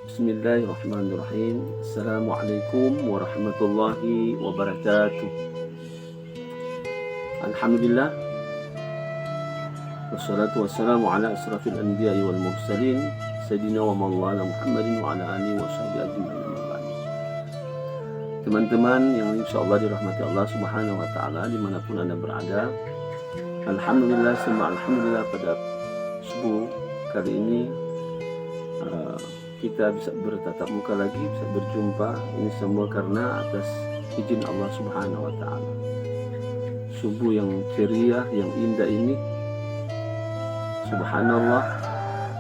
Bismillahirrahmanirrahim. Assalamualaikum warahmatullahi wabarakatuh. Alhamdulillah, wassalatu wassalamu ala asrafil anbiya'i wal mursalin Sayyidina wa maulana Muhammadin wa ala alihi wa sahbihi ajma'in. Teman-teman yang insyaallah dirahmati Allah subhanahu wa ta'ala dimanapun Anda berada, Alhamdulillah, semua Alhamdulillah pada subuh kali ini kita bisa bertatap muka lagi, bisa berjumpa. Ini semua karena atas izin Allah subhanahu wa ta'ala. Subuh yang ceria, yang indah ini, subhanallah,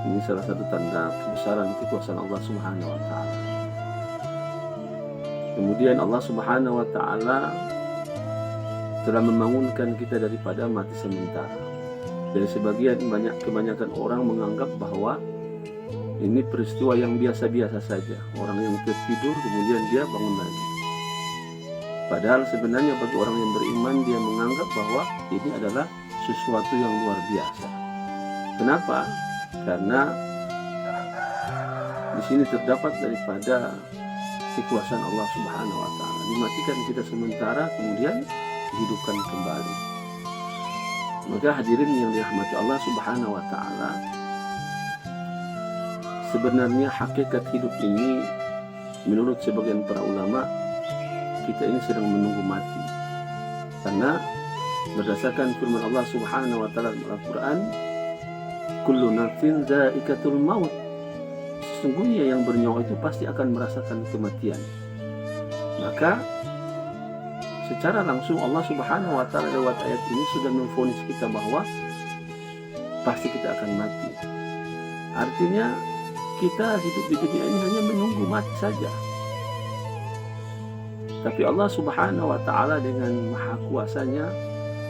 ini salah satu tanda kebesaran kekuasaan Allah subhanahu wa ta'ala. Kemudian Allah subhanahu wa ta'ala telah membangunkan kita daripada mati sementara. Dari kebanyakan orang menganggap bahwa ini peristiwa yang biasa-biasa saja. Orang yang tertidur kemudian dia bangun lagi. Padahal sebenarnya bagi orang yang beriman, dia menganggap bahwa ini adalah sesuatu yang luar biasa. Kenapa? Karena di sini terdapat daripada kekuasaan Allah subhanahu wa ta'ala. Dimatikan kita sementara kemudian dihidupkan kembali. Maka hadirin yang dirahmati Allah subhanahu wa ta'ala, sebenarnya hakikat hidup ini menurut sebagian para ulama, kita ini sedang menunggu mati. Karena berdasarkan firman Allah subhanahu wa ta'ala dalam Al-Quran, kullu nafsin dha'iqatul maut, sesungguhnya yang bernyawa itu pasti akan merasakan kematian. Maka secara langsung Allah subhanahu wa ta'ala lewat ayat ini sudah memvonis kita bahwa pasti kita akan mati. Artinya kita hidup di dunia ini hanya menunggu mati saja. Tapi Allah subhanahu wa ta'ala dengan maha kuasanya,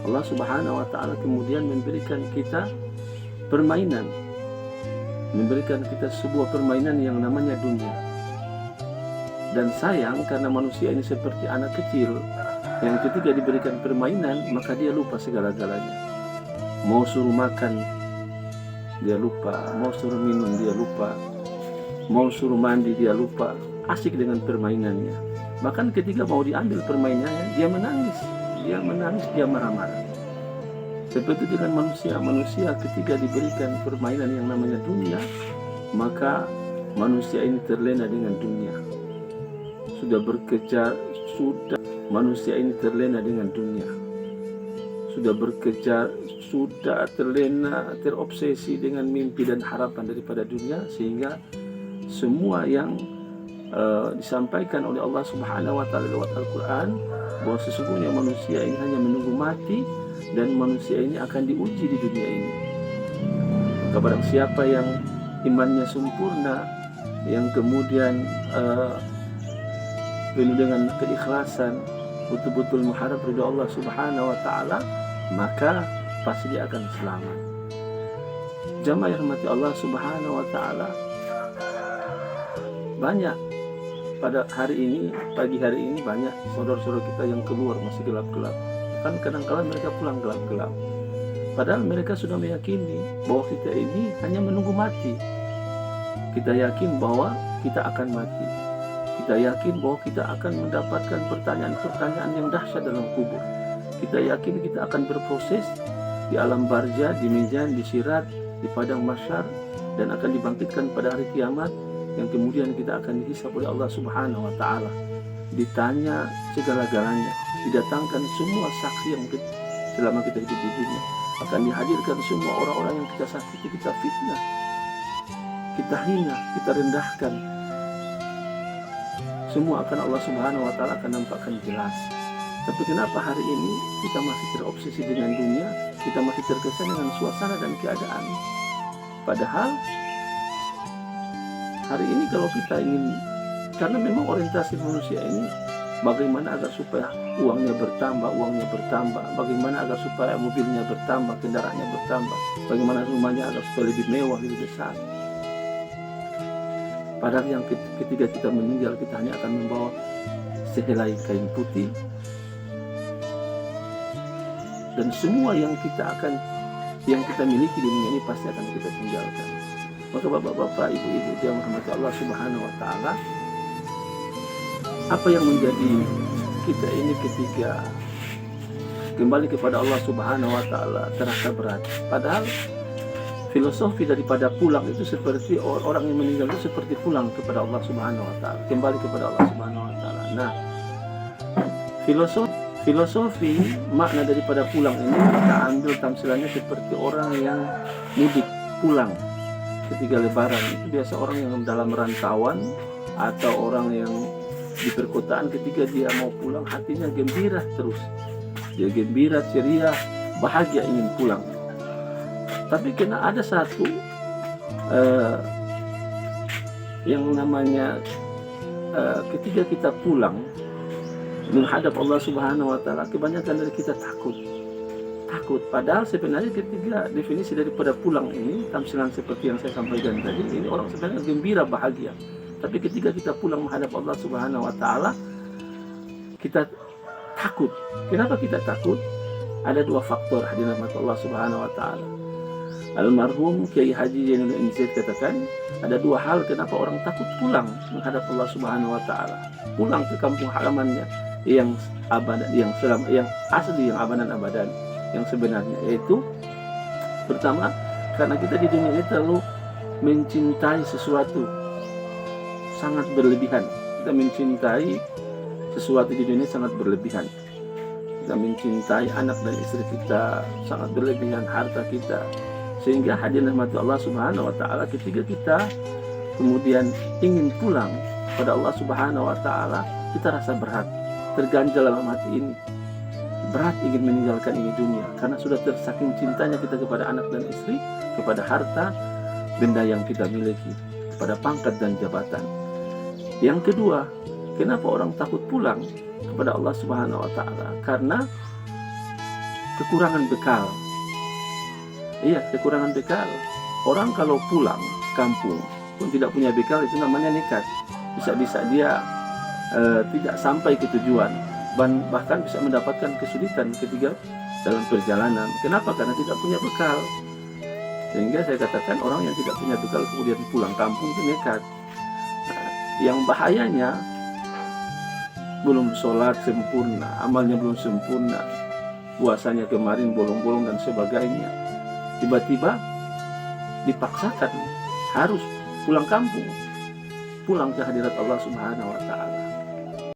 Allah subhanahu wa ta'ala kemudian memberikan kita permainan, memberikan kita sebuah permainan yang namanya dunia. Dan sayang karena manusia ini seperti anak kecil yang ketika diberikan permainan maka dia lupa segala-galanya. Mau suruh makan dia lupa, mau suruh minum dia lupa, mau suruh mandi dia lupa, asik dengan permainannya. Bahkan ketika mau diambil permainannya dia menangis, dia marah-marah. Seperti dengan manusia ketika diberikan permainan yang namanya dunia, maka manusia ini terlena dengan dunia. Manusia ini terlena dengan dunia. Sudah berkejar, sudah terlena, terobsesi dengan mimpi dan harapan daripada dunia, sehingga semua yang disampaikan oleh Allah subhanahu wa ta'ala lewat Al-Quran, bahwa sesungguhnya manusia ini hanya menunggu mati dan manusia ini akan diuji di dunia ini. Kepada siapa yang imannya sempurna, yang kemudian penuh dengan keikhlasan, betul-betul mengharap ridha Allah subhanahu wa ta'ala, maka pasti dia akan selamat. Jamaah yang rahmati Allah subhanahu wa ta'ala, banyak pada hari ini, pagi hari ini banyak saudara-saudara kita yang keluar masih gelap-gelap. Kan kadang-kadang mereka pulang gelap-gelap. Padahal mereka sudah meyakini bahwa kita ini hanya menunggu mati. Kita yakin bahwa kita akan mati. Kita yakin bahwa kita akan mendapatkan pertanyaan-pertanyaan yang dahsyat dalam kubur. Kita yakin kita akan berproses di alam barzah, di mizan, di sirat, di padang mahsyar, dan akan dibangkitkan pada hari kiamat, yang kemudian kita akan dihisab oleh Allah subhanahu wa ta'ala. Ditanya segala-galanya, didatangkan semua saksi yang selama kita hidup di dunia. Akan dihadirkan semua orang-orang yang kita sakiti, kita fitnah, kita hina, kita rendahkan. Semua akan Allah subhanahu wa ta'ala akan nampakkan jelas. Tapi kenapa hari ini kita masih terobsesi dengan dunia, kita masih terkesan dengan suasana dan keadaan? Padahal hari ini kalau kita ingin, karena memang orientasi manusia ini bagaimana agar supaya uangnya bertambah, bagaimana agar supaya mobilnya bertambah, kendaraannya bertambah, bagaimana rumahnya agar supaya lebih mewah, lebih besar. Padahal yang ketika kita meninggal, kita hanya akan membawa sehelai kain putih, dan semua yang kita miliki di dunia ini pasti akan kita tinggalkan. Maka bapak-bapak, ibu-ibu yang rahmati Allah Subhanahu wa taala, apa yang menjadi kita ini ketika kembali kepada Allah Subhanahu wa taala terasa berat. Padahal filosofi daripada pulang itu seperti orang yang meninggal itu seperti pulang kepada Allah Subhanahu wa taala, kembali kepada Allah Subhanahu wa taala. Nah, filosofi makna daripada pulang ini kita ambil tamsilannya seperti orang yang mudik pulang ketika lebaran. Itu biasa orang yang dalam rantauan atau orang yang di perkotaan, ketika dia mau pulang hatinya gembira terus. Dia gembira, ceria, bahagia ingin pulang. Tapi kena ada satu yang namanya ketika kita pulang menghadap Allah Subhanahu wa taala, kebanyakan dari kita takut. Padahal sebenarnya ketika definisi daripada pulang ini, tamsilan seperti yang saya sampaikan tadi, ini orang sebenarnya gembira, bahagia. Tapi ketika kita pulang menghadap Allah Subhanahu wa taala, kita takut. Kenapa kita takut? Ada dua faktor hadirin Allah Subhanahu wa taala. Almarhum Kiai Haji Zainuddin MZ katakan, ada dua hal kenapa orang takut pulang menghadap Allah Subhanahu wa taala. Pulang ke kampung halamannya yang abadan, yang asli, yang abadan yang sebenarnya, yaitu pertama, karena kita di dunia ini terlalu mencintai sesuatu sangat berlebihan. Kita mencintai sesuatu di dunia sangat berlebihan. Kita mencintai anak dan istri kita sangat berlebihan, harta kita, sehingga hadirin rahmati Allah Subhanahu wa taala, ketika kita kemudian ingin pulang pada Allah Subhanahu wa taala, kita rasa berat, terganjal dalam hati ini. Berat ingin meninggalkan ini dunia karena sudah tersaking cintanya kita kepada anak dan istri, kepada harta, benda yang kita miliki, kepada pangkat dan jabatan. Yang kedua, kenapa orang takut pulang kepada Allah Subhanahu wa taala? Karena kekurangan bekal. Iya, kekurangan bekal. Orang kalau pulang kampung pun tidak punya bekal, itu namanya nekat. Bisa-bisa dia tidak sampai ke tujuan, bahkan bisa mendapatkan kesulitan ketika dalam perjalanan. Kenapa? Karena tidak punya bekal. Sehingga saya katakan orang yang tidak punya bekal kemudian pulang kampung itu nekat. Yang bahayanya, belum sholat sempurna, amalnya belum sempurna, puasanya kemarin bolong-bolong dan sebagainya, tiba-tiba dipaksakan harus pulang kampung, pulang ke hadirat Allah Subhanahu wa taala.